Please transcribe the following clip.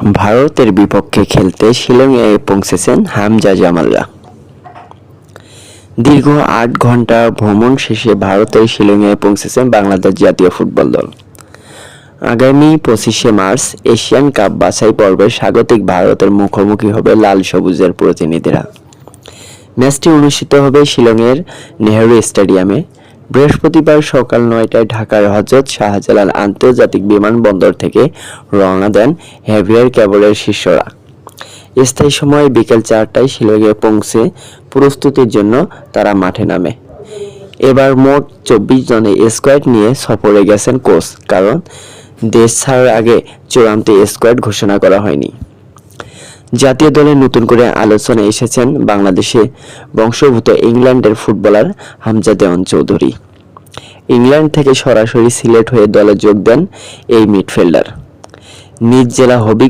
ভারতের বিপক্ষে খেলতে শিলংয়ে পৌঁছেছেন হামজা জামালরা। দীর্ঘ ৮ ঘন্টা ভ্রমণ শেষে ভারতের শিলংয়ে পৌঁছেছেন বাংলাদেশ জাতীয় ফুটবল দল। আগামী ২৫শে মার্চ এশিয়ান কাপ বাছাই পর্বে স্বাগতিক ভারতের মুখোমুখি হবে লাল সবুজের প্রতিনিধিরা। ম্যাচটি অনুষ্ঠিত হবে শিলংয়ের নেহেরু স্টেডিয়ামে। বৃহস্পতিবার সকাল ৯টায় ঢাকার হযরত শাহজালাল আন্তর্জাতিক বিমানবন্দর থেকে রওনা দেন হেভিয়ার ক্যাবলের শিষ্যরা। স্থায়ী সময় বিকেল ৪টায় শিলংয়ে পৌঁছে প্রস্তুতির জন্য তারা মাঠে নামে। এবার মোট ২৪ জনের স্কোয়াড নিয়ে সফরে গেছেন কোচ, কারণ দেশ ছাড়ার আগে চূড়ান্ত স্কোয়াড ঘোষণা করা হয়নি। জাতীয় দলে নতুন করে আলোচনায় এসেছেন বাংলাদেশে বংশোদ্ভূত ইংল্যান্ডের ফুটবলার হামজা দেওয়ান চৌধুরী। ইংল্যান্ড থেকে সরাসরি সিলেট হয়ে দলে যোগ দেন এই মিডফিল্ডার। নিজ জেলা হবি